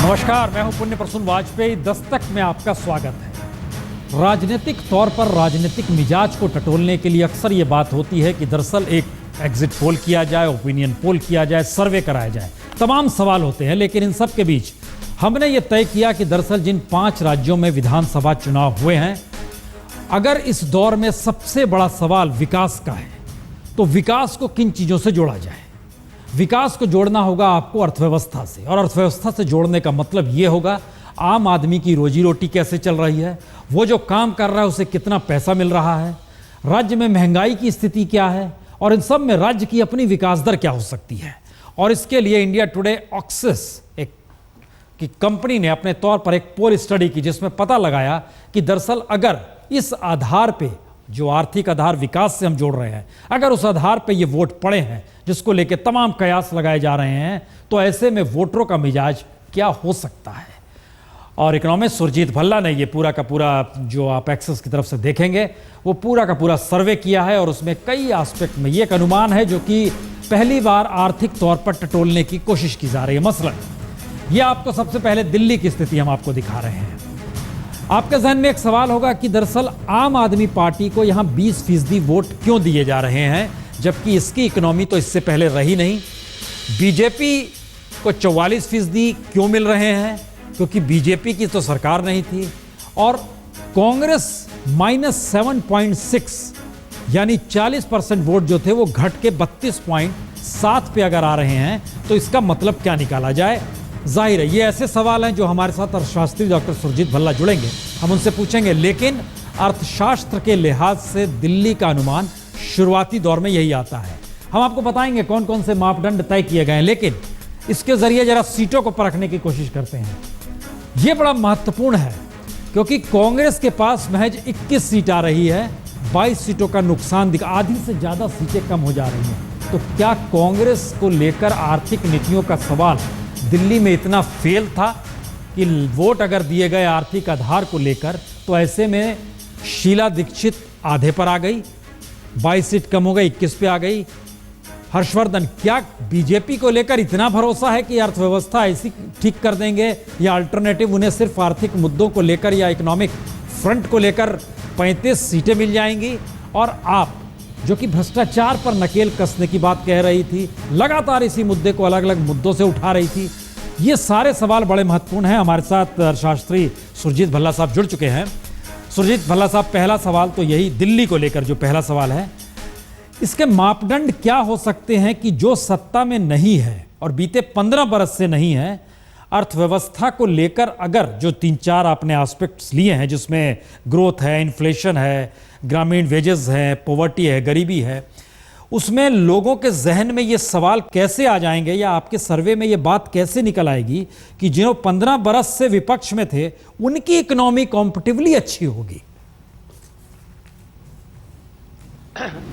नमस्कार, मैं हूं पुण्य प्रसून वाजपेयी। दस्तक में आपका स्वागत है। राजनीतिक तौर पर राजनीतिक मिजाज को टटोलने के लिए अक्सर ये बात होती है कि दरअसल एक एग्जिट पोल किया जाए, ओपिनियन पोल किया जाए, सर्वे कराया जाए। तमाम सवाल होते हैं, लेकिन इन सब के बीच हमने ये तय किया कि दरअसल जिन 5 राज्यों में विधानसभा चुनाव हुए हैं, अगर इस दौर में सबसे बड़ा सवाल विकास का है तो विकास को किन चीज़ों से जोड़ा जाए। विकास को जोड़ना होगा आपको अर्थव्यवस्था से, और अर्थव्यवस्था से जोड़ने का मतलब ये होगा आम आदमी की रोजी रोटी कैसे चल रही है, वो जो काम कर रहा है उसे कितना पैसा मिल रहा है, राज्य में महंगाई की स्थिति क्या है, और इन सब में राज्य की अपनी विकास दर क्या हो सकती है। और इसके लिए इंडिया टुडे ऑक्सिस एक की कंपनी ने अपने तौर पर एक पोल स्टडी की, जिसमें पता लगाया कि दरअसल अगर इस आधार पे, जो आर्थिक आधार विकास से हम जोड़ रहे हैं, अगर उस आधार पे ये वोट पड़े हैं जिसको लेके तमाम कयास लगाए जा रहे हैं, तो ऐसे में वोटरों का मिजाज क्या हो सकता है। और इकोनॉमिस्ट सुरजीत भल्ला ने ये पूरा का पूरा, जो आप एक्सेस की तरफ से देखेंगे, वो पूरा का पूरा सर्वे किया है, और उसमें कई एस्पेक्ट में ये एक अनुमान है जो कि पहली बार आर्थिक तौर पर टटोलने की कोशिश की जा रही है। मसलन ये आपको सबसे पहले दिल्ली की स्थिति हम आपको दिखा रहे हैं। आपके जहन में एक सवाल होगा कि दरअसल आम आदमी पार्टी को यहाँ 20% वोट क्यों दिए जा रहे हैं, जबकि इसकी इकोनॉमी तो इससे पहले रही नहीं। बीजेपी को 44% क्यों मिल रहे हैं, क्योंकि बीजेपी की तो सरकार नहीं थी। और कांग्रेस -7.6 यानी 40% वोट जो थे वो घट के 32.7 पे अगर आ रहे हैं, तो इसका मतलब क्या निकाला जाए। जाहिर है ये ऐसे सवाल हैं जो हमारे साथ अर्थशास्त्री डॉक्टर सुरजीत भल्ला जुड़ेंगे, हम उनसे पूछेंगे। लेकिन अर्थशास्त्र के लिहाज से दिल्ली का अनुमान शुरुआती दौर में यही आता है। हम आपको बताएंगे कौन कौन से मापदंड तय किए गए हैं, लेकिन इसके जरिए जरा सीटों को परखने की कोशिश करते हैं। यह बड़ा महत्वपूर्ण है क्योंकि कांग्रेस के पास महज 21 सीट आ रही है, 22 सीटों का नुकसान दिखा, आधी से ज्यादा सीटें कम हो जा रही हैं। तो क्या कांग्रेस को लेकर आर्थिक नीतियों का सवाल दिल्ली में इतना फेल था कि वोट अगर दिए गए आर्थिक आधार को लेकर, तो ऐसे में शीला दीक्षित आधे पर आ गई, 22 सीट कम हो गई, 21 पे आ गई। हर्षवर्धन, क्या बीजेपी को लेकर इतना भरोसा है कि अर्थव्यवस्था ऐसी ठीक कर देंगे, या अल्टरनेटिव उन्हें सिर्फ आर्थिक मुद्दों को लेकर या इकोनॉमिक फ्रंट को लेकर 35 सीटें मिल जाएंगी। और आप जो कि भ्रष्टाचार पर नकेल कसने की बात कह रही थी, लगातार इसी मुद्दे को अलग अलग मुद्दों से उठा रही थी। ये सारे सवाल बड़े महत्वपूर्ण हैं। हमारे साथ अर्थशास्त्री सुरजीत भल्ला साहब जुड़ चुके हैं। सुरजीत भल्ला साहब, पहला सवाल तो यही दिल्ली को लेकर जो पहला सवाल है, इसके मापदंड क्या हो सकते हैं कि जो सत्ता में नहीं है और बीते 15 बरस से नहीं है, अर्थव्यवस्था को लेकर अगर जो 3-4 आपने एस्पेक्ट्स लिए हैं, जिसमें ग्रोथ है, इन्फ्लेशन है, ग्रामीण वेजेस है, पॉवर्टी है, गरीबी है, उसमें लोगों के जहन में ये सवाल कैसे आ जाएंगे, या आपके सर्वे में ये बात कैसे निकल आएगी कि जिन्हों 15 बरस से विपक्ष में थे उनकी इकोनॉमी कॉम्पिटिटिवली अच्छी होगी।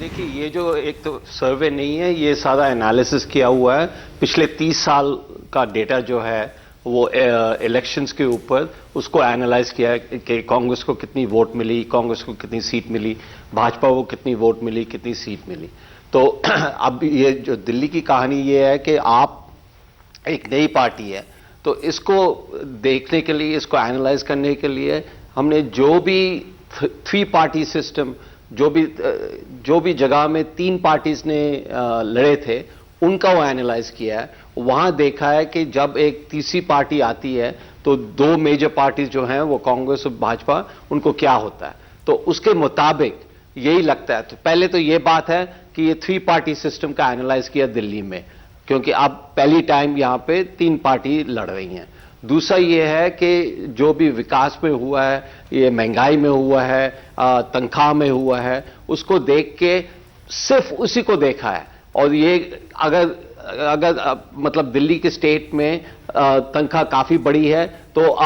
देखिए, ये जो एक तो सर्वे नहीं है, ये सारा एनालिसिस किया हुआ है। पिछले 30 साल का डेटा जो है वो इलेक्शंस के ऊपर उसको एनालाइज किया है कि कांग्रेस को कितनी वोट मिली, कांग्रेस को कितनी सीट मिली, भाजपा को कितनी वोट मिली, कितनी सीट मिली। तो अब ये जो दिल्ली की कहानी ये है कि आप एक नई पार्टी है, तो इसको देखने के लिए, इसको एनालाइज करने के लिए हमने जो भी 3 पार्टी सिस्टम, जो भी जगह में 3 पार्टीज ने लड़े थे, उनका वो एनालाइज किया है। वहां देखा है कि जब एक तीसरी पार्टी आती है तो 2 मेजर पार्टीज जो हैं वो कांग्रेस और भाजपा, उनको क्या होता है, तो उसके मुताबिक यही लगता है। तो पहले तो ये बात है कि ये 3 पार्टी सिस्टम का एनालाइज किया दिल्ली में, क्योंकि अब पहली टाइम यहां पे 3 पार्टी लड़ रही हैं। दूसरा ये है कि जो भी विकास में हुआ है, ये महंगाई में हुआ है, तनख्वाह में हुआ है, उसको देख के सिर्फ उसी को देखा है। और ये अगर मतलब दिल्ली के स्टेट में तनख्वाह काफी बड़ी है, तो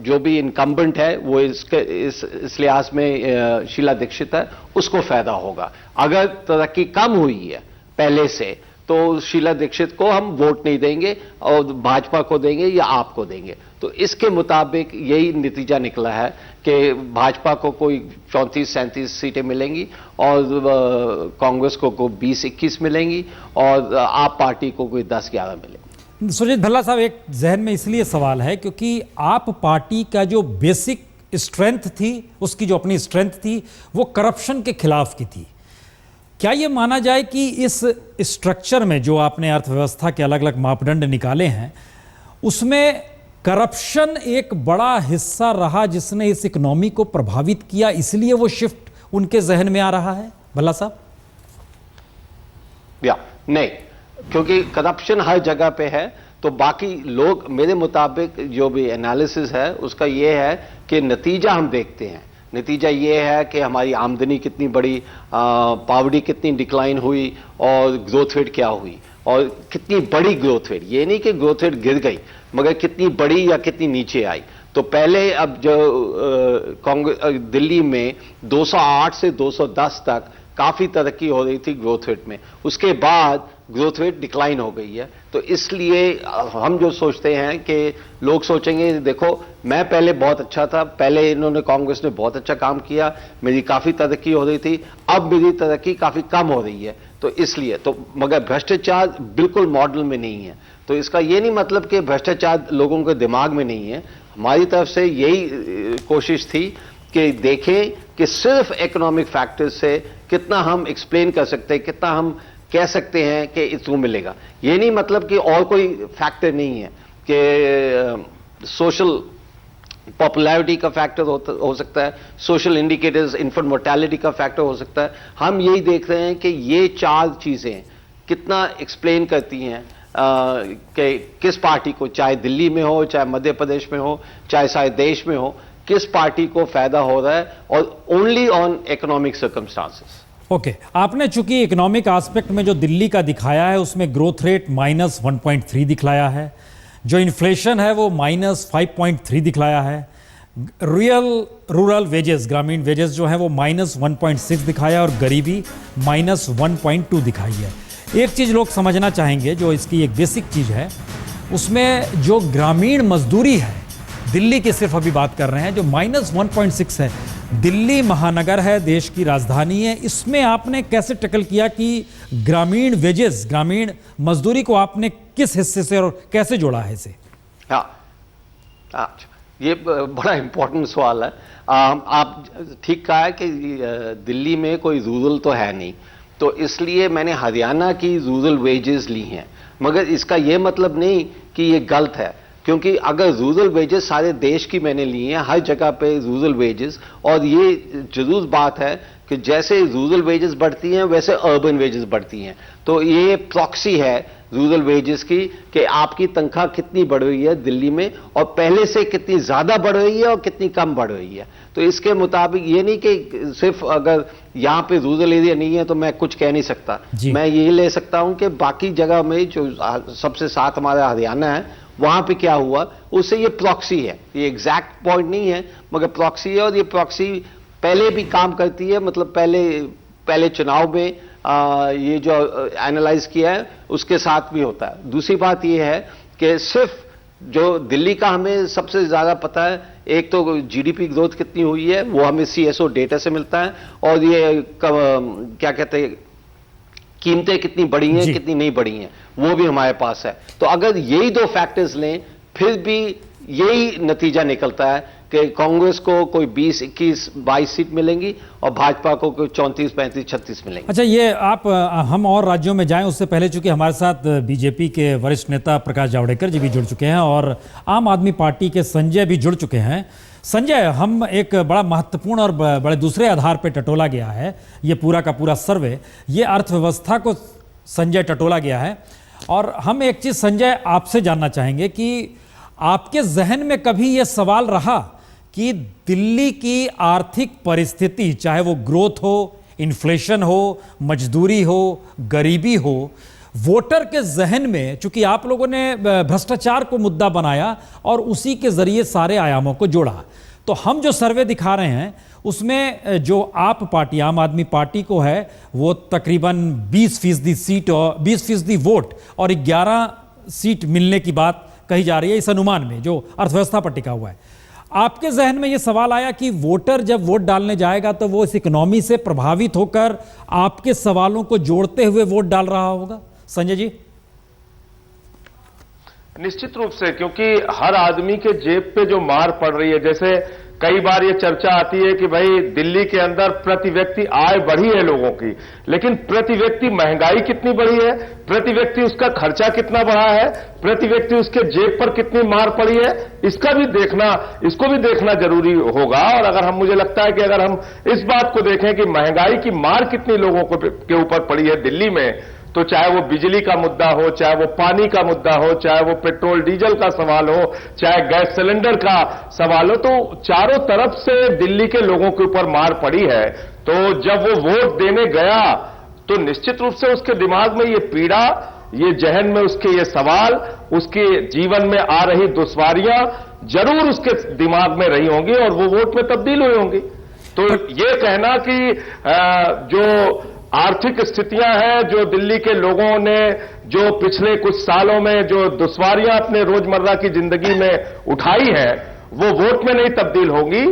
जो भी इनकम्बेंट है वो इस लिहाज में शीला दीक्षित है, उसको फायदा होगा। अगर तरक्की कम हुई है पहले से, तो शीला दीक्षित को हम वोट नहीं देंगे और भाजपा को देंगे या आपको देंगे। तो इसके मुताबिक यही नतीजा निकला है कि भाजपा को कोई 34-37 सीटें मिलेंगी और कांग्रेस को 20-21 मिलेंगी और आप पार्टी को कोई 10-11 मिलेंगी। सुरजीत भल्ला साहब, एक जहन में इसलिए सवाल है क्योंकि आप पार्टी का जो बेसिक स्ट्रेंथ थी, उसकी जो अपनी स्ट्रेंथ थी, वो करप्शन के खिलाफ की थी। क्या ये माना जाए कि इस स्ट्रक्चर में जो आपने अर्थव्यवस्था के अलग अलग मापदंड निकाले हैं, उसमें करप्शन एक बड़ा हिस्सा रहा जिसने इस इकोनॉमी को प्रभावित किया, इसलिए वो शिफ्ट उनके जहन में आ रहा है? भल्ला साहब, या नहीं, क्योंकि करप्शन हर जगह पे है, तो बाकी लोग, मेरे मुताबिक जो भी एनालिसिस है उसका ये है कि नतीजा हम देखते हैं। नतीजा ये है कि हमारी आमदनी कितनी बढ़ी, पावर्टी कितनी डिक्लाइन हुई और ग्रोथ रेट क्या हुई, और कितनी बड़ी ग्रोथ रेट। ये नहीं कि ग्रोथ रेट गिर गई, मगर कितनी बड़ी या कितनी नीचे आई। तो पहले, अब जो कांग्रेस दिल्ली में 208 से 210 तक काफी तरक्की हो रही थी ग्रोथ रेट में, उसके बाद ग्रोथ रेट डिक्लाइन हो गई है। तो इसलिए हम जो सोचते हैं कि लोग सोचेंगे, देखो मैं पहले बहुत अच्छा था, पहले इन्होंने, कांग्रेस ने बहुत अच्छा काम किया, मेरी काफी तरक्की हो रही थी, अब मेरी तरक्की काफी कम हो रही है। तो इसलिए तो, मगर भ्रष्टाचार बिल्कुल मॉडल में नहीं है। तो इसका ये नहीं मतलब कि भ्रष्टाचार लोगों के दिमाग में नहीं है। हमारी तरफ से यही कोशिश थी कि देखें कि सिर्फ इकोनॉमिक फैक्टर्स से कितना हम एक्सप्लेन कर सकते हैं, कितना हम कह सकते हैं कि इसको मिलेगा। ये नहीं मतलब कि और कोई फैक्टर नहीं है, कि सोशल पॉपुलैरिटी का फैक्टर हो सकता है, सोशल इंडिकेटर्स, इन्फेंट मोर्टेलिटी का फैक्टर हो सकता है। हम यही देख रहे हैं कि ये चार चीजें कितना एक्सप्लेन करती हैं कि किस पार्टी को, चाहे दिल्ली में हो, चाहे मध्य प्रदेश में हो, चाहे सारे देश में हो, किस पार्टी को फायदा हो रहा है, और only on economic circumstances. Okay, आपने चूंकि इकोनॉमिक एस्पेक्ट में जो दिल्ली का दिखाया है उसमें ग्रोथ रेट -1.3 दिखलाया है, जो इन्फ्लेशन है वो -5.3 दिखलाया है, रूरल वेजेस, ग्रामीण वेजेस जो है वो -1.6 दिखाया, और गरीबी -1.2 दिखाई है। एक चीज़ लोग समझना चाहेंगे, जो इसकी एक बेसिक चीज़ है, उसमें जो ग्रामीण मजदूरी है, दिल्ली की सिर्फ अभी बात कर रहे हैं, जो -1.6 है। दिल्ली महानगर है, देश की राजधानी है, इसमें आपने कैसे टैकल किया कि ग्रामीण वेजेस, ग्रामीण मजदूरी को आपने किस हिस्से से और कैसे जोड़ा है इसे? हाँ, ये बड़ा इंपॉर्टेंट सवाल है। आप ठीक कहा है कि दिल्ली में कोई रूरल तो है नहीं, तो इसलिए मैंने हरियाणा की रूरल वेजेस ली हैं, मगर इसका ये मतलब नहीं कि ये गलत है, क्योंकि अगर रूरल वेजेस सारे देश की मैंने ली हैं, हर जगह पे रूरल वेजेस, और ये जरूर बात है कि जैसे रूरल वेजेस बढ़ती हैं वैसे अर्बन वेजेस बढ़ती हैं। तो ये प्रॉक्सी है रूरल वेजेस की कि आपकी तनख्वाह कितनी बढ़ रही है दिल्ली में, और पहले से कितनी ज्यादा बढ़ रही है और कितनी कम बढ़ रही है। तो इसके मुताबिक ये नहीं कि सिर्फ अगर यहाँ पे रूरल एरिया नहीं है तो मैं कुछ कह नहीं सकता। मैं ये ले सकता हूं कि बाकी जगह में जो सबसे साथ हमारा हरियाणा है, वहां पे क्या हुआ, उससे ये प्रॉक्सी है। ये एग्जैक्ट पॉइंट नहीं है, मगर प्रॉक्सी है, और ये प्रॉक्सी पहले भी काम करती है। मतलब पहले चुनाव में ये जो एनालाइज किया है उसके साथ भी होता है। दूसरी बात ये है कि सिर्फ जो दिल्ली का हमें सबसे ज्यादा पता है, एक तो जीडीपी ग्रोथ कितनी हुई है वो हमें सीएसओ डेटा से मिलता है, और ये क्या कहते हैं, कीमतें कितनी बढ़ी हैं कितनी नहीं बढ़ी हैं, वो भी हमारे पास है। तो अगर यही दो फैक्टर्स लें, फिर भी यही नतीजा निकलता है कि कांग्रेस को कोई 20, 21, 22 सीट मिलेंगी और भाजपा को कोई 34, 35, 36 मिलेंगी। अच्छा, ये आप हम और राज्यों में जाएं उससे पहले, चूंकि हमारे साथ बीजेपी के वरिष्ठ नेता प्रकाश जावड़ेकर जी भी जुड़ चुके हैं और आम आदमी पार्टी के संजय भी जुड़ चुके हैं। संजय, हम एक बड़ा महत्वपूर्ण और बड़े दूसरे आधार पर टटोला गया है ये पूरा का पूरा सर्वे, ये अर्थव्यवस्था को संजय टटोला गया है। और हम एक चीज़ संजय आपसे जानना चाहेंगे कि आपके जहन में कभी ये सवाल रहा कि दिल्ली की आर्थिक परिस्थिति, चाहे वो ग्रोथ हो, इन्फ्लेशन हो, मजदूरी हो, गरीबी हो, वोटर के जहन में, चूंकि आप लोगों ने भ्रष्टाचार को मुद्दा बनाया और उसी के जरिए सारे आयामों को जोड़ा, तो हम जो सर्वे दिखा रहे हैं उसमें जो आप पार्टी, आम आदमी पार्टी को है, वो तकरीबन 20% सीट और 20% वोट और 11 सीट मिलने की बात कही जा रही है इस अनुमान में जो अर्थव्यवस्था पर टिका हुआ है। आपके जहन में यह सवाल आया कि वोटर जब वोट डालने जाएगा तो वो इस इकोनॉमी से प्रभावित होकर आपके सवालों को जोड़ते हुए वोट डाल रहा होगा? संजय जी। निश्चित रूप से, क्योंकि हर आदमी के जेब पे जो मार पड़ रही है, जैसे कई बार ये चर्चा आती है कि भाई दिल्ली के अंदर प्रति व्यक्ति आय बढ़ी है लोगों की, लेकिन प्रति व्यक्ति महंगाई कितनी बढ़ी है, प्रति व्यक्ति उसका खर्चा कितना बढ़ा है, प्रति व्यक्ति उसके जेब पर कितनी मार पड़ी है, इसको भी देखना जरूरी होगा। और अगर मुझे लगता है कि अगर हम इस बात को देखें कि महंगाई की मार कितनी लोगों के ऊपर पड़ी है दिल्ली में, तो चाहे वो बिजली का मुद्दा हो, चाहे वो पानी का मुद्दा हो, चाहे वो पेट्रोल डीजल का सवाल हो, चाहे गैस सिलेंडर का सवाल हो, तो चारों तरफ से दिल्ली के लोगों के ऊपर मार पड़ी है। तो जब वो वोट देने गया तो निश्चित रूप से उसके दिमाग में ये पीड़ा, ये जहन में उसके ये सवाल, उसके जीवन में आ रही दुश्वारियां जरूर उसके दिमाग में रही होंगी और वो वोट में तब्दील हुई होंगी। तो ये कहना कि जो आर्थिक स्थितियां हैं, जो दिल्ली के लोगों ने जो पिछले कुछ सालों में जो दुश्वारियां अपने रोजमर्रा की जिंदगी में उठाई है, वो वोट में नहीं तब्दील होंगी,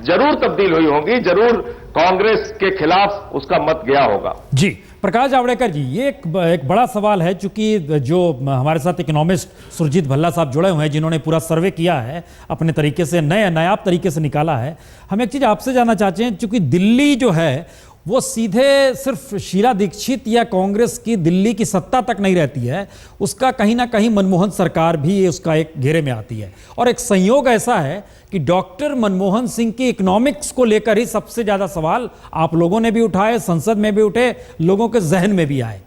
जरूर तब्दील हुई होंगी, जरूर कांग्रेस के खिलाफ उसका मत गया होगा। जी प्रकाश जावड़ेकर जी, ये एक बड़ा सवाल है, चूंकि जो हमारे साथ इकोनॉमिस्ट सुरजीत भल्ला साहब जुड़े हुए हैं, जिन्होंने पूरा सर्वे किया है, अपने तरीके से नायाब तरीके से निकाला है। हम एक चीज आपसे जानना चाहते हैं, चूंकि दिल्ली जो है वो सीधे सिर्फ शीला दीक्षित या कांग्रेस की दिल्ली की सत्ता तक नहीं रहती है, उसका कहीं ना कहीं मनमोहन सरकार भी उसका एक घेरे में आती है। और एक संयोग ऐसा है कि डॉक्टर मनमोहन सिंह की इकोनॉमिक्स को लेकर ही सबसे ज्यादा सवाल आप लोगों ने भी उठाए, संसद में भी उठे, लोगों के जहन में भी आए।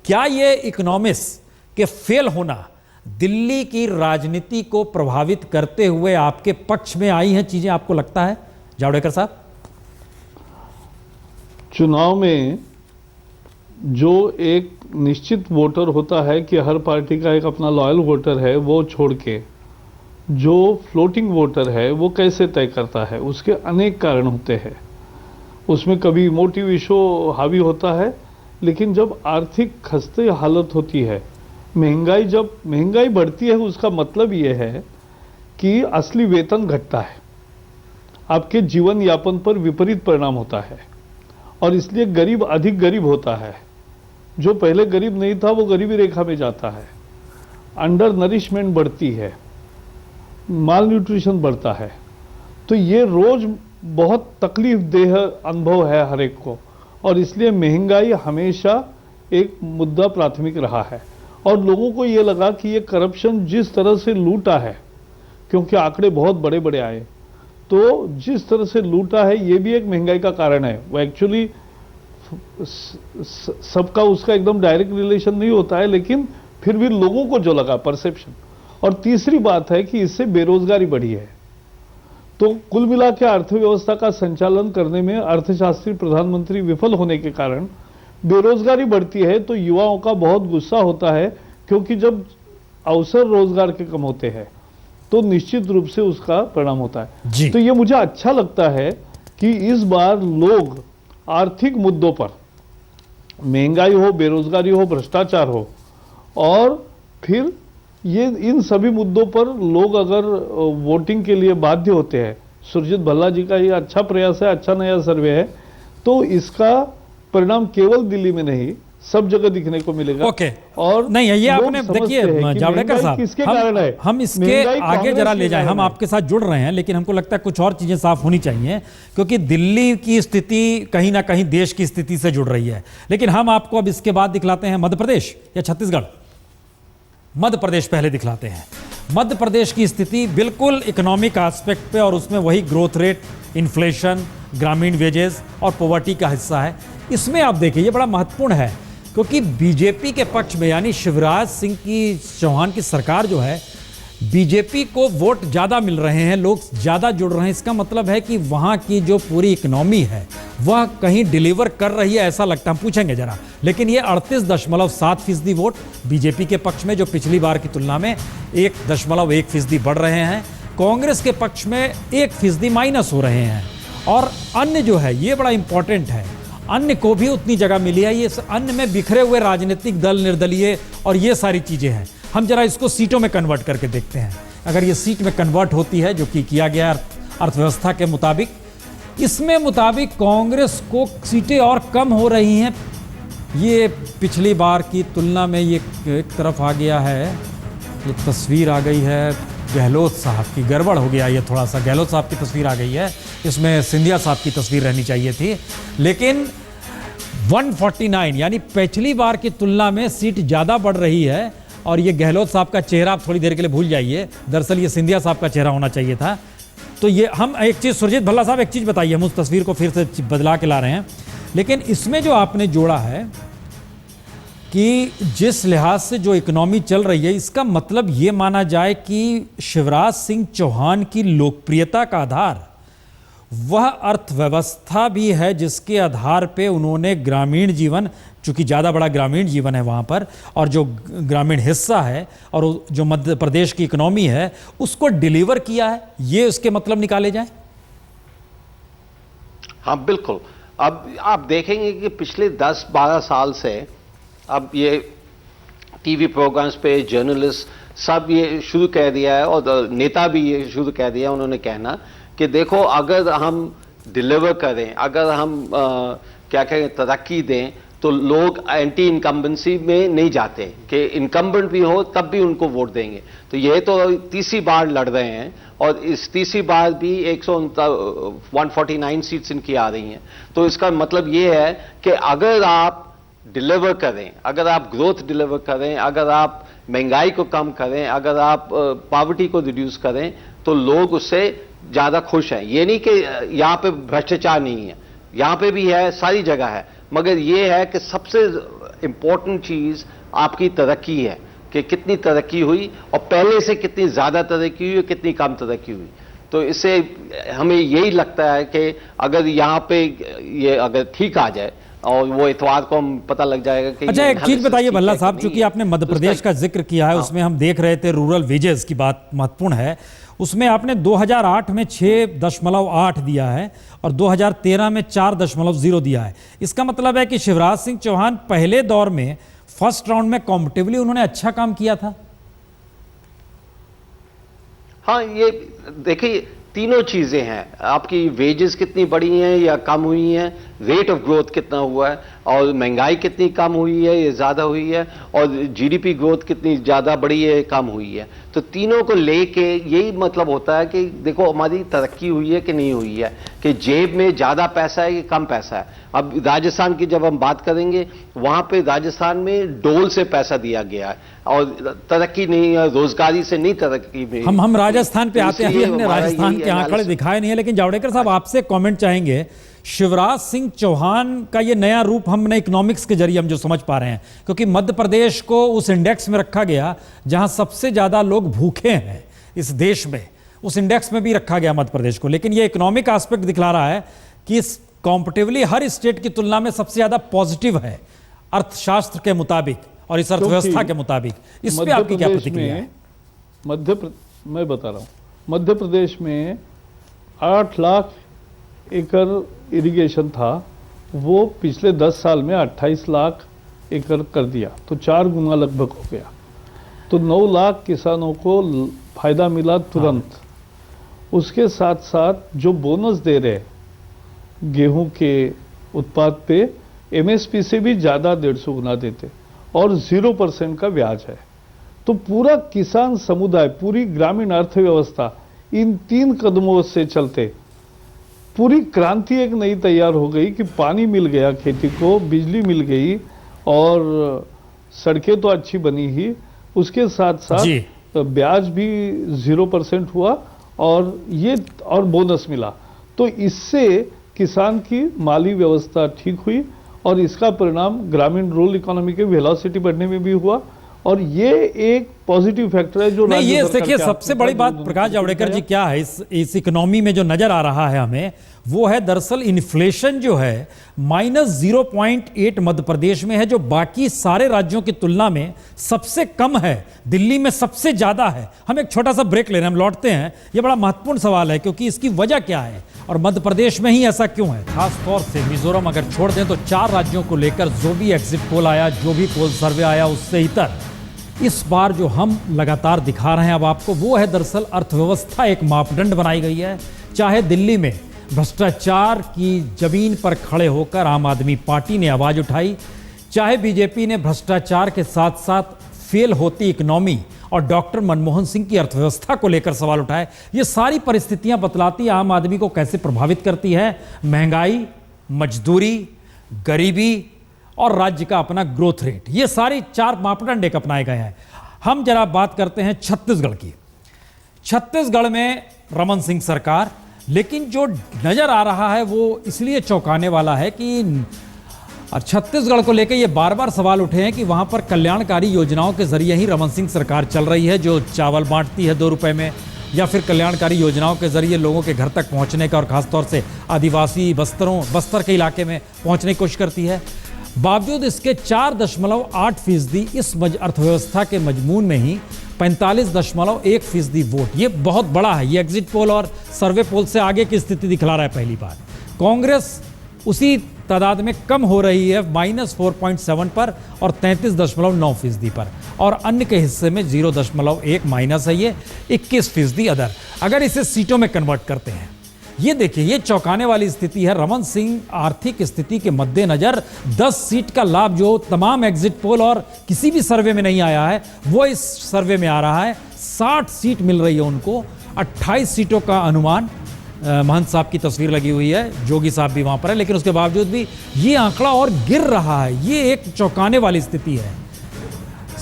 क्या ये इकोनॉमिक्स के फेल होना दिल्ली की राजनीति को प्रभावित करते हुए आपके पक्ष में आई हैं चीजें, आपको लगता है जावड़ेकर साहब? चुनाव में जो एक निश्चित वोटर होता है कि हर पार्टी का एक अपना लॉयल वोटर है, वो छोड़ के जो फ्लोटिंग वोटर है वो कैसे तय करता है, उसके अनेक कारण होते हैं। उसमें कभी इमोटिव इशू हावी होता है, लेकिन जब आर्थिक खस्ते हालत होती है, जब महंगाई बढ़ती है, उसका मतलब ये है कि असली वेतन घटता है, आपके जीवन यापन पर विपरीत परिणाम होता है और इसलिए गरीब अधिक गरीब होता है। जो पहले गरीब नहीं था वो गरीबी रेखा में जाता है, अंडर नरिशमेंट बढ़ती है, माल न्यूट्रिशन बढ़ता है। तो ये रोज बहुत तकलीफ देह अनुभव है हर एक को, और इसलिए महंगाई हमेशा एक मुद्दा प्राथमिक रहा है। और लोगों को ये लगा कि ये करप्शन जिस तरह से लूटा है, क्योंकि आंकड़े बहुत बड़े बड़े आए, तो जिस तरह से लूटा है ये भी एक महंगाई का कारण है। वो एक्चुअली सबका उसका एकदम डायरेक्ट रिलेशन नहीं होता है, लेकिन फिर भी लोगों को जो लगा परसेप्शन। और तीसरी बात है कि इससे बेरोजगारी बढ़ी है। तो कुल मिला के अर्थव्यवस्था का संचालन करने में अर्थशास्त्री प्रधानमंत्री विफल होने के कारण बेरोजगारी बढ़ती है। तो युवाओं का बहुत गुस्सा होता है, क्योंकि जब अवसर रोजगार के कम होते हैं तो निश्चित रूप से उसका परिणाम होता है। तो ये मुझे अच्छा लगता है कि इस बार लोग आर्थिक मुद्दों पर, महंगाई हो, बेरोजगारी हो, भ्रष्टाचार हो, और फिर ये इन सभी मुद्दों पर लोग अगर वोटिंग के लिए बाध्य होते हैं, सुरजीत भल्ला जी का ये अच्छा प्रयास है, अच्छा नया सर्वे है, तो इसका परिणाम केवल दिल्ली में नहीं सब जगह दिखने को मिलेगा। ओके। और नहीं, ये आपने देखिए जावड़ेकर साहब, हम इसके आगे जरा ले जाएं, हम आपके साथ जुड़ रहे हैं, लेकिन हमको लगता है कुछ और चीजें साफ होनी चाहिए, क्योंकि दिल्ली की स्थिति कहीं ना कहीं देश की स्थिति से जुड़ रही है। लेकिन हम आपको अब इसके बाद दिखलाते हैं मध्य प्रदेश या छत्तीसगढ़। मध्य प्रदेश पहले दिखलाते हैं। मध्य प्रदेश की स्थिति बिल्कुल इकोनॉमिक एस्पेक्ट पे, और उसमें वही ग्रोथ रेट, इन्फ्लेशन, ग्रामीण वेजेस और पॉवर्टी का हिस्सा है। इसमें आप देखिए ये बड़ा महत्वपूर्ण है, क्योंकि बीजेपी के पक्ष में यानी शिवराज सिंह की चौहान की सरकार जो है, बीजेपी को वोट ज़्यादा मिल रहे हैं, लोग ज़्यादा जुड़ रहे हैं। इसका मतलब है कि वहाँ की जो पूरी इकोनॉमी है वह कहीं डिलीवर कर रही है, ऐसा लगता है। हम पूछेंगे जरा, लेकिन ये 38.7% वोट बीजेपी के पक्ष में, जो पिछली बार की तुलना में 1.1% बढ़ रहे हैं। कांग्रेस के पक्ष में 1% माइनस हो रहे हैं। और अन्य जो है ये बड़ा इंपॉर्टेंट है, अन्य को भी उतनी जगह मिली है। ये अन्य में बिखरे हुए राजनीतिक दल, निर्दलीय और ये सारी चीजें हैं। हम जरा इसको सीटों में कन्वर्ट करके देखते हैं। अगर ये सीट में कन्वर्ट होती है, जो कि किया गया अर्थव्यवस्था के मुताबिक, इसमें मुताबिक कांग्रेस को सीटें और कम हो रही हैं। ये पिछली बार की तुलना में ये एक तरफ आ गया है, ये तस्वीर आ गई है गहलोत साहब की, गड़बड़ हो गया ये थोड़ा सा। गहलोत साहब की तस्वीर आ गई है, इसमें सिंधिया साहब की तस्वीर रहनी चाहिए थी। लेकिन 149 यानी पिछली बार की तुलना में सीट ज़्यादा बढ़ रही है। और ये गहलोत साहब का चेहरा आप थोड़ी देर के लिए भूल जाइए, दरअसल ये सिंधिया साहब का चेहरा होना चाहिए था। तो ये हम एक चीज़, सुरजीत भल्ला साहब एक चीज़ बताइए, हम उस तस्वीर को फिर से बदला के ला रहे हैं। लेकिन इसमें जो आपने जोड़ा है कि जिस लिहाज से जो इकोनॉमी चल रही है, इसका मतलब ये माना जाए कि शिवराज सिंह चौहान की लोकप्रियता का आधार वह अर्थव्यवस्था भी है जिसके आधार पे उन्होंने ग्रामीण जीवन, चूंकि ज़्यादा बड़ा ग्रामीण जीवन है वहाँ पर, और जो ग्रामीण हिस्सा है और जो मध्य प्रदेश की इकोनॉमी है उसको डिलीवर किया है, ये उसके मतलब निकाले जाए। हाँ बिल्कुल। अब आप देखेंगे कि पिछले 10-12 साल से अब ये टीवी प्रोग्राम्स पे जर्नलिस्ट सब ये शुरू कर दिया है, और नेता भी ये शुरू कर दिया है उन्होंने कहना कि देखो अगर हम डिलीवर करें, अगर हम क्या कहें तरक्की दें, तो लोग एंटी इनकम्बेंसी में नहीं जाते कि इनकम्बेंट भी हो तब भी उनको वोट देंगे। तो ये तो तीसरी बार लड़ रहे हैं और इस तीसरी बार भी 149 सीट्स इनकी आ रही हैं। तो इसका मतलब ये है कि अगर आप डिलीवर करें, अगर आप ग्रोथ डिलीवर करें, अगर आप महंगाई को कम करें, अगर आप पॉवर्टी को रिड्यूस करें, तो लोग उससे ज़्यादा खुश हैं। ये नहीं कि यहाँ पे भ्रष्टाचार नहीं है, यहाँ पे भी है, सारी जगह है, मगर ये है कि सबसे इम्पोर्टेंट चीज़ आपकी तरक्की है कि कितनी तरक्की हुई और पहले से कितनी ज़्यादा तरक्की हुई और कितनी कम तरक्की हुई। तो इससे हमें यही लगता है कि अगर यहाँ पे ये अगर ठीक आ जाए और वो इतवार को हम पता लग जाएगा कि। अच्छा एक चीज बताइए भल्ला साहब, चूंकि आपने मध्य प्रदेश का जिक्र किया है, उसमें हम देख रहे थे रूरल वेजेस की बात महत्वपूर्ण है। उसमें आपने 2008 में 6.8 दिया है और 2013 में 4.0 दिया है। इसका मतलब है कि शिवराज सिंह चौहान पहले दौर में फर्स्ट राउंड में कॉम्पिटिवली उन्होंने अच्छा काम किया था। हाँ, ये देखिए तीनों चीजें हैं, आपकी वेजेस कितनी बढ़ी हैं या कम हुई हैं, रेट ऑफ ग्रोथ कितना हुआ है, और महंगाई कितनी कम हुई है या ज़्यादा हुई है, और जीडीपी ग्रोथ कितनी ज़्यादा बढ़ी है कम हुई है। तो तीनों को लेके यही मतलब होता है कि देखो हमारी तरक्की हुई है कि नहीं हुई है, कि जेब में ज़्यादा पैसा है कि कम पैसा है। अब राजस्थान की जब हम बात करेंगे, वहाँ पे राजस्थान में डोल से पैसा दिया गया है और तरक्की नहीं है, रोजगारी से नहीं तरक्की में। हम राजस्थान पे आते हैं, हमने राजस्थान के आंकड़े दिखाए नहीं है। लेकिन जावड़ेकर साहब आपसे कमेंट चाहेंगे, शिवराज सिंह चौहान का ये नया रूप हमने इकोनॉमिक्स के जरिए हम जो समझ पा रहे हैं, क्योंकि मध्य प्रदेश को उस इंडेक्स में रखा गया जहां सबसे ज्यादा लोग भूखे हैं इस देश में, उस इंडेक्स में भी रखा गया मध्य प्रदेश को। लेकिन ये इकोनॉमिक एस्पेक्ट दिखला रहा है कि कॉम्पिटिवली हर स्टेट की तुलना में सबसे ज्यादा पॉजिटिव है अर्थशास्त्र के मुताबिक और इस अर्थव्यवस्था के मुताबिक। इस पे आपकी क्या प्रतिक्रिया है? मैं बता रहा हूं, मध्य प्रदेश में 8 लाख एकड़ इरिगेशन था, वो पिछले 10 साल में 28 लाख एकड़ कर दिया, तो 4 गुना लगभग हो गया। तो 9 लाख किसानों को फायदा मिला तुरंत। उसके साथ साथ जो बोनस दे रहे गेहूं के उत्पाद पे एमएसपी से भी ज़्यादा 150 गुना देते और 0% का ब्याज है। तो पूरा किसान समुदाय, पूरी ग्रामीण अर्थव्यवस्था इन 3 कदमों से चलते पूरी क्रांति एक नई तैयार हो गई कि पानी मिल गया खेती को, बिजली मिल गई और सड़कें तो अच्छी बनी ही, उसके साथ साथ ब्याज भी 0% हुआ और बोनस मिला। तो इससे किसान की माली व्यवस्था ठीक हुई और इसका परिणाम ग्रामीण रूरल इकोनॉमी के वेलोसिटी बढ़ने में भी हुआ। और ये एक पॉजिटिव फैक्टर है जो नहीं, ये देखिए सबसे बड़ी बात प्रकाश जावड़ेकर जी क्या है इस इकोनॉमी में जो नजर आ रहा है हमें, वो है दरअसल इन्फ्लेशन जो है -0.8 मध्य प्रदेश में है, जो बाकी सारे राज्यों की तुलना में सबसे कम है, दिल्ली में सबसे ज्यादा है। हम एक छोटा सा ब्रेक ले रहे हैं, हम लौटते हैं। ये बड़ा महत्वपूर्ण सवाल है क्योंकि इसकी वजह क्या है और मध्य प्रदेश में ही ऐसा क्यों है। खास तौर से मिजोरम अगर छोड़ दें तो 4 राज्यों को लेकर जो भी एग्जिट पोल आया, जो भी पोल सर्वे आया, उससे इतर इस बार जो हम लगातार दिखा रहे हैं अब आपको, वो है दरअसल अर्थव्यवस्था एक मापदंड बनाई गई है। चाहे दिल्ली में भ्रष्टाचार की जमीन पर खड़े होकर आम आदमी पार्टी ने आवाज उठाई, चाहे बीजेपी ने भ्रष्टाचार के साथ साथ फेल होती इकोनॉमी और डॉक्टर मनमोहन सिंह की अर्थव्यवस्था को लेकर सवाल उठाए। ये सारी परिस्थितियां बतलाती आम आदमी को कैसे प्रभावित करती है। महंगाई, मजदूरी, गरीबी और राज्य का अपना ग्रोथ रेट, ये सारी 4 मापदंड एक अपनाए गए हैं। हम जरा बात करते हैं छत्तीसगढ़ की। छत्तीसगढ़ में रमन सिंह सरकार, लेकिन जो नजर आ रहा है वो इसलिए चौंकाने वाला है कि और छत्तीसगढ़ को लेकर ये बार बार सवाल उठे हैं कि वहाँ पर कल्याणकारी योजनाओं के जरिए ही रमन सिंह सरकार चल रही है, जो चावल बांटती है 2 रुपए में, या फिर कल्याणकारी योजनाओं के जरिए लोगों के घर तक पहुँचने का और ख़ासतौर से आदिवासी बस्तर के इलाके में पहुँचने की कोशिश करती है। बावजूद इसके 4.8% इस अर्थव्यवस्था के मजमून में ही 45.1% वोट, ये बहुत बड़ा है। ये एग्जिट पोल और सर्वे पोल से आगे की स्थिति दिखला रहा है पहली बार। कांग्रेस उसी तादाद में कम हो रही है, -4.7 पर और 33.9% पर, और अन्य के हिस्से में 0.1 माइनस है, ये 21% अदर। अगर इसे सीटों में कन्वर्ट करते हैं, ये देखिए, ये चौंकाने वाली स्थिति है। रमन सिंह आर्थिक स्थिति के मद्देनजर 10 सीट का लाभ जो तमाम एग्जिट पोल और किसी भी सर्वे में नहीं आया है, वो इस सर्वे में आ रहा है। 60 सीट मिल रही है उनको, 28 सीटों का अनुमान। महंत साहब की तस्वीर लगी हुई है, जोगी साहब भी वहां पर है, लेकिन उसके बावजूद भी ये आंकड़ा और गिर रहा है। ये एक चौंकाने वाली स्थिति है।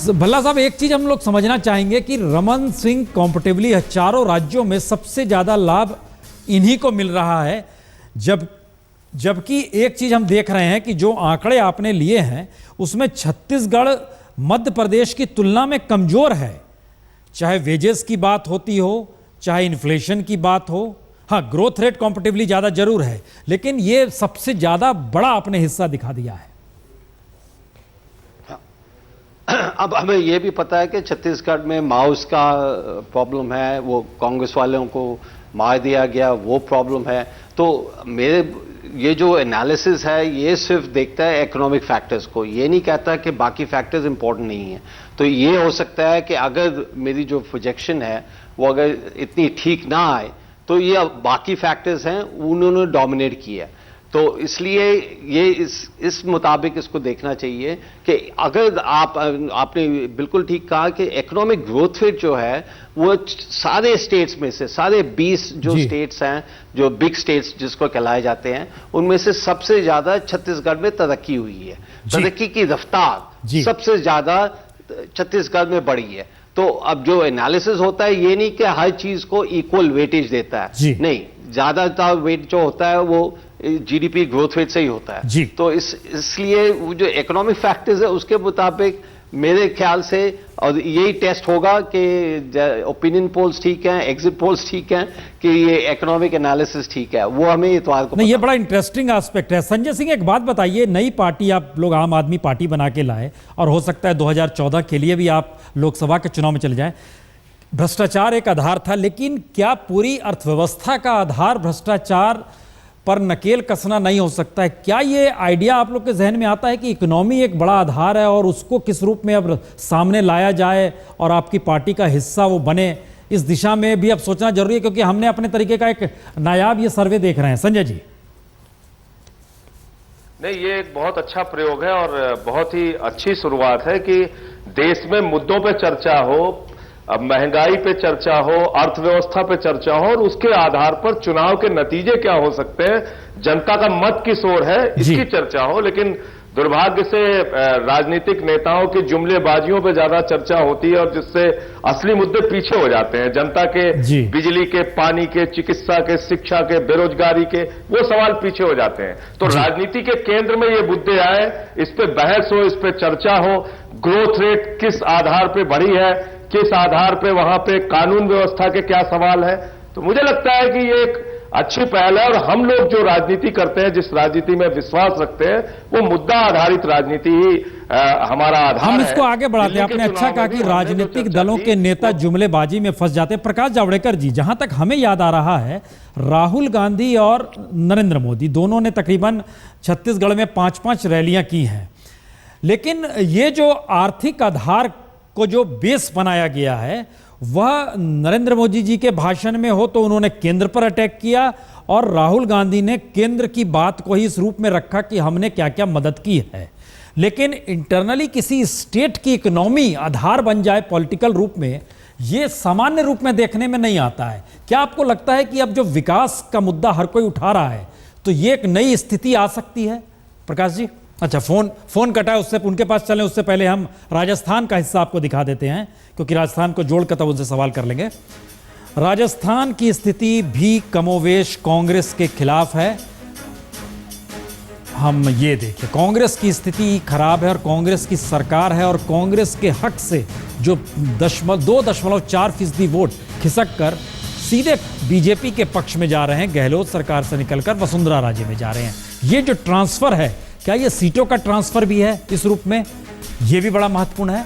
भल्ला साहब, एक चीज हम लोग समझना चाहेंगे कि रमन सिंह कॉम्पिटिवली चारों राज्यों में सबसे ज्यादा लाभ इन्हीं को मिल रहा है, जबकि एक चीज हम देख रहे हैं कि जो आंकड़े आपने लिए हैं उसमें छत्तीसगढ़ मध्य प्रदेश की तुलना में कमजोर है, चाहे वेजेस की बात होती हो, चाहे इन्फ्लेशन की बात हो। हाँ, ग्रोथ रेट कॉम्पिटिवली ज्यादा जरूर है, लेकिन ये सबसे ज्यादा बड़ा अपने हिस्सा दिखा दिया है। अब हमें यह भी पता है कि छत्तीसगढ़ में माओस का प्रॉब्लम है, वो कांग्रेस वालों को मार दिया गया, वो प्रॉब्लम है। तो ये जो एनालिसिस है ये सिर्फ देखता है इकोनॉमिक फैक्टर्स को, ये नहीं कहता कि बाकी फैक्टर्स इंपॉर्टेंट नहीं है। तो ये हो सकता है कि अगर मेरी जो प्रोजेक्शन है वो अगर इतनी ठीक ना आए तो ये बाकी फैक्टर्स हैं उन्होंने डोमिनेट किया। तो इसलिए ये इस मुताबिक इसको देखना चाहिए कि अगर आपने बिल्कुल ठीक कहा कि इकोनॉमिक ग्रोथ रेट जो है वो सारे स्टेट्स में से, सारे 20 जो स्टेट्स हैं, जो बिग स्टेट्स जिसको कहलाए जाते हैं, उनमें से सबसे ज्यादा छत्तीसगढ़ में तरक्की हुई है। तरक्की की रफ्तार सबसे ज्यादा छत्तीसगढ़ में बढ़ी है। तो अब जो एनालिसिस होता है ये नहीं कि हर चीज को इक्वल वेटेज देता है, नहीं, ज्यादातर वेट जो होता है वो जीडीपी ग्रोथ रेट से ही होता है। तो इसलिए वो जो इकोनॉमिक फैक्टर्स है उसके मुताबिक मेरे ख्याल से, और यही टेस्ट होगा कि ओपिनियन पोल्स ठीक हैं, एग्जिट पोल्स ठीक हैं, कि ये इकोनॉमिक एनालिसिस ठीक है, वो हमें इतवार को नहीं। ये बड़ा इंटरेस्टिंग एस्पेक्ट है। संजय सिंह, एक बात बताइए, नई पार्टी आप लोग आम आदमी पार्टी बना के लाए और हो सकता है 2014 के लिए भी आप लोकसभा के चुनाव में चले जाएं। भ्रष्टाचार एक आधार था, लेकिन क्या पूरी अर्थव्यवस्था का आधार भ्रष्टाचार पर नकेल कसना नहीं हो सकता है? क्या ये आइडिया आप लोग के जहन में आता है कि इकोनॉमी एक बड़ा आधार है और उसको किस रूप में अब सामने लाया जाए और आपकी पार्टी का हिस्सा वो बने? इस दिशा में भी अब सोचना जरूरी है, क्योंकि हमने अपने तरीके का एक नायाब ये सर्वे देख रहे हैं। संजय जी। नहीं, ये एक बहुत अच्छा प्रयोग है और बहुत ही अच्छी शुरुआत है कि देश में मुद्दों पे चर्चा हो, अब महंगाई पे चर्चा हो, अर्थव्यवस्था पे चर्चा हो, और उसके आधार पर चुनाव के नतीजे क्या हो सकते हैं, जनता का मत किस ओर है, इसकी चर्चा हो। लेकिन दुर्भाग्य से राजनीतिक नेताओं की जुमलेबाजियों पे ज्यादा चर्चा होती है और जिससे असली मुद्दे पीछे हो जाते हैं। जनता के बिजली के, पानी के, चिकित्सा के, शिक्षा के, बेरोजगारी के, वो सवाल पीछे हो जाते हैं। तो राजनीति के केंद्र में ये मुद्दे आए, इस पे बहस हो, इस पे चर्चा हो। ग्रोथ रेट किस आधार पे बढ़ी है, किस आधार पे, वहां पे कानून व्यवस्था के क्या सवाल है। तो मुझे लगता है कि ये एक अच्छी पहल है और हम लोग जो राजनीति करते हैं, जिस राजनीति में विश्वास रखते हैं, वो मुद्दा आधारित राजनीति ही हमारा आधार है। हम इसको आगे बढ़ाते हैं। आपने अच्छा कहा कि राजनीतिक दलों के नेता जुमलेबाजी में फंस जाते हैं। प्रकाश जावड़ेकर जी, जहां तक हमें याद आ रहा है, राहुल गांधी और नरेंद्र मोदी दोनों ने तकरीबन छत्तीसगढ़ में 5-5 रैलियां की हैं, लेकिन ये जो आर्थिक आधार को जो बेस बनाया गया है वह नरेंद्र मोदी जी के भाषण में हो तो उन्होंने केंद्र पर अटैक किया और राहुल गांधी ने केंद्र की बात को ही इस रूप में रखा कि हमने क्या क्या मदद की है। लेकिन इंटरनली किसी स्टेट की इकोनॉमी आधार बन जाए पॉलिटिकल रूप में, ये सामान्य रूप में देखने में नहीं आता है। क्या आपको लगता है कि अब जो विकास का मुद्दा हर कोई उठा रहा है तो ये एक नई स्थिति आ सकती है? प्रकाश जी, अच्छा फोन कटा है, उससे उनके पास चलें, उससे पहले हम राजस्थान का हिस्सा आपको दिखा देते हैं, क्योंकि राजस्थान को जोड़कर तब उनसे सवाल कर लेंगे। राजस्थान की स्थिति भी कमोवेश कांग्रेस के खिलाफ है। हम ये देखें, कांग्रेस की स्थिति खराब है और कांग्रेस की सरकार है, और कांग्रेस के हक से जो 2.4% वोट खिसक कर सीधे बीजेपी के पक्ष में जा रहे हैं, गहलोत सरकार से निकलकर वसुंधरा राजे में जा रहे हैं। ये जो ट्रांसफर है, क्या ये सीटों का ट्रांसफर भी है इस रूप में? ये भी बड़ा महत्वपूर्ण है।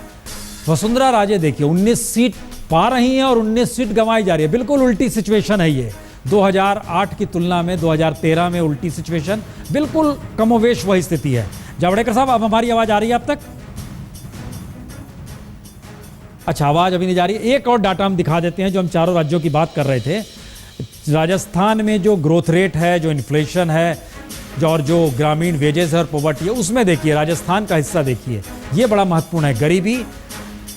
वसुंधरा राजे देखिए 19 सीट पा रही हैं और 19 सीट गंवाई जा रही है। बिल्कुल उल्टी सिचुएशन है ये, 2008 की तुलना में 2013 में उल्टी सिचुएशन, बिल्कुल कमोवेश वही स्थिति है। जावड़ेकर साहब, अब हमारी आवाज आ रही है अब तक? अच्छा, आवाज अभी नहीं जा रही। एक और डाटा हम दिखा देते हैं जो हम चारों राज्यों की बात कर रहे थे। राजस्थान में जो ग्रोथ रेट है, जो इन्फ्लेशन है, और जो ग्रामीण वेजेस है और पॉवर्टी है, उसमें देखिए राजस्थान का हिस्सा देखिए, ये बड़ा महत्वपूर्ण है। गरीबी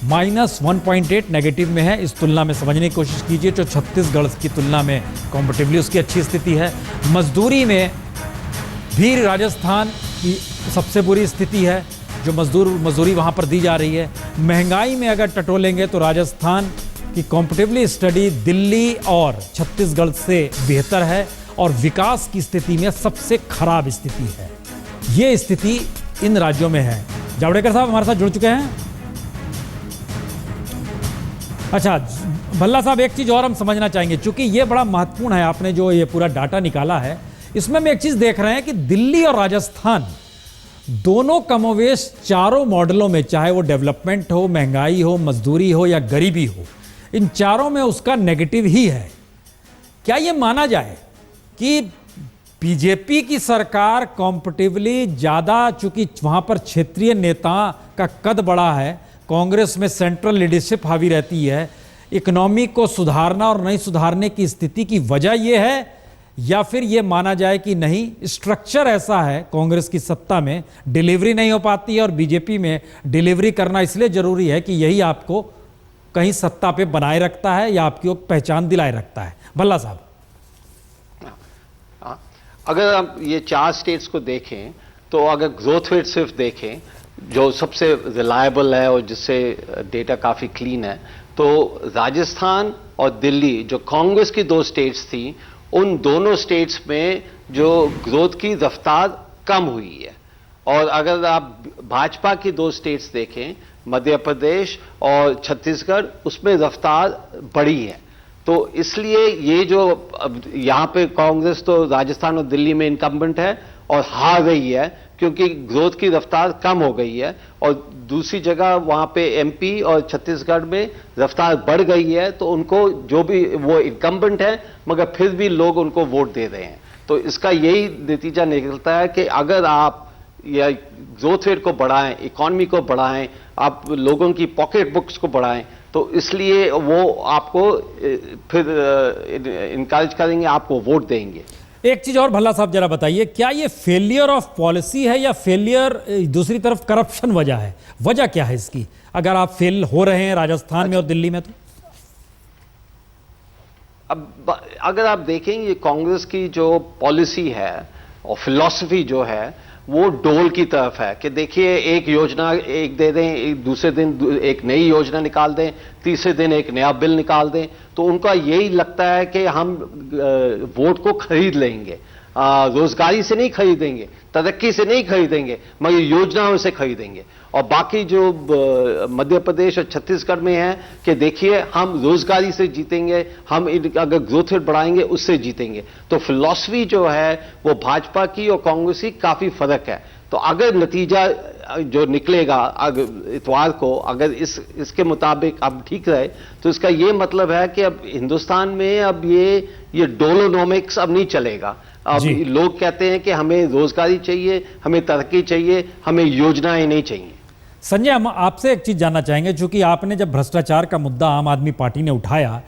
-1.8 नेगेटिव में है। इस तुलना में समझने की कोशिश कीजिए, जो छत्तीसगढ़ की तुलना में कॉम्पेटिवली उसकी अच्छी स्थिति है। मजदूरी में भी राजस्थान की सबसे बुरी स्थिति है, जो मजदूरी वहाँ पर दी जा रही है। महंगाई में अगर टटोलेंगे तो राजस्थान की कॉम्पेटिवली स्टडी दिल्ली और छत्तीसगढ़ से बेहतर है, और विकास की स्थिति में सबसे खराब स्थिति है। ये स्थिति इन राज्यों में है। जावड़ेकर साहब हमारे साथ जुड़ चुके हैं। अच्छा भल्ला साहब, एक चीज और हम समझना चाहेंगे, क्योंकि ये बड़ा महत्वपूर्ण है, आपने जो ये पूरा डाटा निकाला है, इसमें हम एक चीज देख रहे हैं कि दिल्ली और राजस्थान दोनों कमोवेश चारों मॉडलों में, चाहे वो डेवलपमेंट हो, महंगाई हो, मजदूरी हो या गरीबी हो, इन चारों में उसका नेगेटिव ही है। क्या ये माना जाए कि बीजेपी की सरकार कॉम्पिटिवली ज़्यादा, चूंकि वहाँ पर क्षेत्रीय नेता का कद बड़ा है, कांग्रेस में सेंट्रल लीडरशिप हावी रहती है, इकोनॉमी को सुधारना और नहीं सुधारने की स्थिति की वजह यह है, या फिर ये माना जाए कि नहीं, स्ट्रक्चर ऐसा है कांग्रेस की सत्ता में, डिलीवरी नहीं हो पाती है, और बीजेपी में डिलीवरी करना इसलिए जरूरी है कि यही आपको कहीं सत्ता पे बनाए रखता है या आपकी पहचान दिलाए रखता है। भल्ला साहब, अगर आप ये 4 स्टेट्स को देखें तो अगर ग्रोथ रेट सिर्फ देखें, जो सबसे रिलायबल है और जिससे डेटा काफ़ी क्लीन है, तो राजस्थान और दिल्ली जो कांग्रेस की 2 स्टेट्स थी, उन दोनों स्टेट्स में जो ग्रोथ की रफ्तार कम हुई है। और अगर आप भाजपा की 2 स्टेट्स देखें, मध्य प्रदेश और छत्तीसगढ़, उसमें रफ्तार बढ़ी है। तो इसलिए ये जो यहाँ पे कांग्रेस तो राजस्थान और दिल्ली में इनकम्बेंट है और हार रही है, क्योंकि ग्रोथ की रफ्तार कम हो गई है, और दूसरी जगह वहाँ पे एमपी और छत्तीसगढ़ में रफ्तार बढ़ गई है, तो उनको जो भी वो इनकम्बेंट है, मगर फिर भी लोग उनको वोट दे रहे हैं। तो इसका यही नतीजा निकलता है कि अगर आप या ग्रोथ रेट को बढ़ाएं, इकॉनमी को बढ़ाएं, आप लोगों की पॉकेट बुक्स को बढ़ाएं, तो इसलिए वो आपको फिर इनकरेज करेंगे, आपको वोट देंगे। एक चीज और भल्ला साहब जरा बताइए, क्या ये फेलियर ऑफ पॉलिसी है या फेलियर दूसरी तरफ करप्शन वजह है? वजह क्या है इसकी, अगर आप फेल हो रहे हैं राजस्थान में और दिल्ली में? तो अब अगर आप देखेंगे कांग्रेस की जो पॉलिसी है और फिलॉसफी जो है, वो डोल की तरफ है कि देखिए एक योजना एक दे दें, एक दूसरे दिन एक नई योजना निकाल दें, तीसरे दिन एक नया बिल निकाल दें, तो उनका यही लगता है कि हम वोट को खरीद लेंगे, रोजगारी से नहीं खरीदेंगे, तरक्की से नहीं खरीदेंगे, मगर योजनाओं से खरीदेंगे। और बाकी जो मध्य प्रदेश और छत्तीसगढ़ में है कि देखिए हम रोजगारी से जीतेंगे, हम अगर ग्रोथ रेट बढ़ाएंगे उससे जीतेंगे। तो फिलॉसफी जो है वो भाजपा की और कांग्रेस की काफी फर्क है। तो अगर नतीजा जो निकलेगा इतवार को, अगर इसके मुताबिक अब ठीक रहे, तो इसका ये मतलब है कि अब हिंदुस्तान में अब ये डोलोनोमिक्स अब नहीं चलेगा। अब लोग कहते हैं कि हमें रोजगारी चाहिए, हमें तरक्की चाहिए, हमें योजनाएं नहीं चाहिए। संजय, हम आपसे एक चीज जानना चाहेंगे, चूंकि आपने जब भ्रष्टाचार का मुद्दा आम आदमी पार्टी ने उठाया,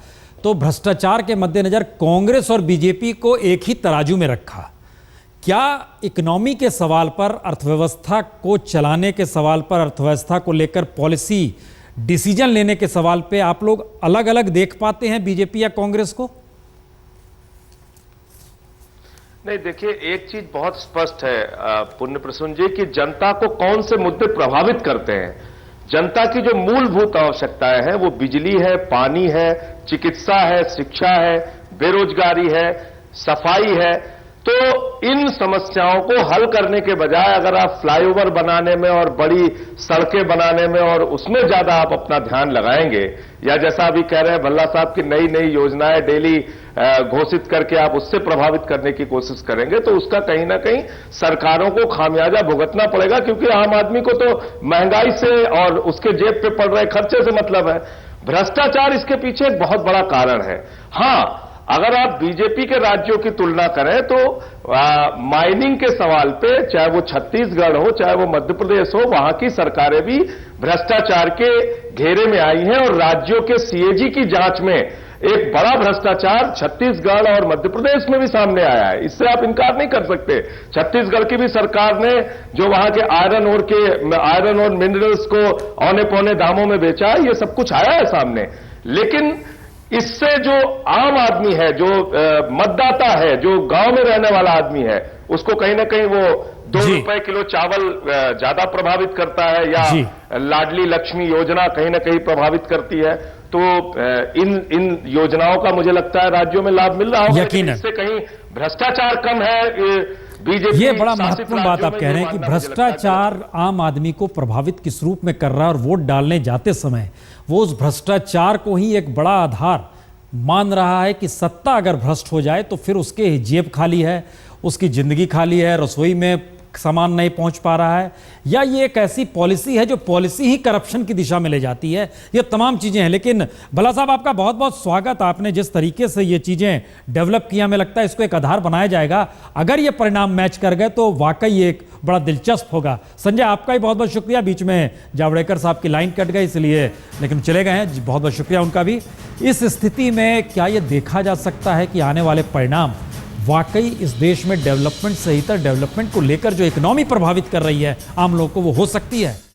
तो भ्रष्टाचार के मद्देनजर कांग्रेस और बीजेपी को एक ही तराजू में रखा। क्या इकोनॉमी के सवाल पर, अर्थव्यवस्था को चलाने के सवाल पर, अर्थव्यवस्था को लेकर पॉलिसी डिसीजन लेने के सवाल पे आप लोग अलग अलग देख पाते हैं बीजेपी या कांग्रेस को? नहीं, देखिए, एक चीज बहुत स्पष्ट है पुण्य प्रसून जी, कि जनता को कौन से मुद्दे प्रभावित करते हैं। जनता की जो मूलभूत आवश्यकताएं हैं वो बिजली है, पानी है, चिकित्सा है, शिक्षा है, बेरोजगारी है, सफाई है। तो इन समस्याओं को हल करने के बजाय अगर आप फ्लाईओवर बनाने में और बड़ी सड़कें बनाने में और उसमें ज्यादा आप अपना ध्यान लगाएंगे, या जैसा अभी कह रहे हैं भल्ला साहब की नई नई योजनाएं डेली घोषित करके आप उससे प्रभावित करने की कोशिश करेंगे, तो उसका कहीं ना कहीं सरकारों को खामियाजा भुगतना पड़ेगा, क्योंकि आम आदमी को तो महंगाई से और उसके जेब पे पड़ रहे खर्चे से मतलब है। भ्रष्टाचार इसके पीछे एक बहुत बड़ा कारण है। हां, अगर आप बीजेपी के राज्यों की तुलना करें तो माइनिंग के सवाल पे, चाहे वो छत्तीसगढ़ हो चाहे वो मध्य प्रदेश हो, वहां की सरकारें भी भ्रष्टाचार के घेरे में आई हैं, और राज्यों के सीएजी की जांच में एक बड़ा भ्रष्टाचार छत्तीसगढ़ और मध्य प्रदेश में भी सामने आया है। इससे आप इनकार नहीं कर सकते। छत्तीसगढ़ की भी सरकार ने जो वहां के आयरन और मिनरल्स को औने पौने दामों में बेचा है, ये सब कुछ आया है सामने। लेकिन इससे जो आम आदमी है, जो मतदाता है, जो गांव में रहने वाला आदमी है, उसको कहीं ना कहीं वो 2 रुपए किलो चावल ज्यादा प्रभावित करता है, या लाडली लक्ष्मी योजना कहीं ना कहीं प्रभावित करती है। तो इन योजनाओं का मुझे लगता है राज्यों में लाभ मिल रहा होगा, लेकिन इससे कहीं भ्रष्टाचार कम है। बीजेपी, ये बड़ा महत्वपूर्ण बात आप कह रहे हैं कि भ्रष्टाचार आम आदमी को प्रभावित किस रूप में कर रहा है, और वोट डालने जाते समय वो उस भ्रष्टाचार को ही एक बड़ा आधार मान रहा है कि सत्ता अगर भ्रष्ट हो जाए तो फिर उसके जेब खाली है, उसकी जिंदगी खाली है, रसोई में सामान नहीं पहुंच पा रहा है, या ये एक ऐसी पॉलिसी है जो पॉलिसी ही करप्शन की दिशा में ले जाती है। ये तमाम चीजें हैं। लेकिन भल्ला साहब, आपका बहुत बहुत स्वागत। आपने जिस तरीके से ये चीजें डेवलप किया, हमें लगता है इसको एक आधार बनाया जाएगा। अगर ये परिणाम मैच कर गए तो वाकई एक बड़ा दिलचस्प होगा। संजय, आपका ही बहुत बहुत शुक्रिया। बीच में जावड़ेकर साहब की लाइन कट गई इसलिए, लेकिन चले गए हैं, बहुत बहुत शुक्रिया उनका भी। इस स्थिति में क्या यह देखा जा सकता है कि आने वाले परिणाम वाकई इस देश में डेवलपमेंट सहित डेवलपमेंट को लेकर जो इकोनॉमी प्रभावित कर रही है आम लोगों को, वो हो सकती है?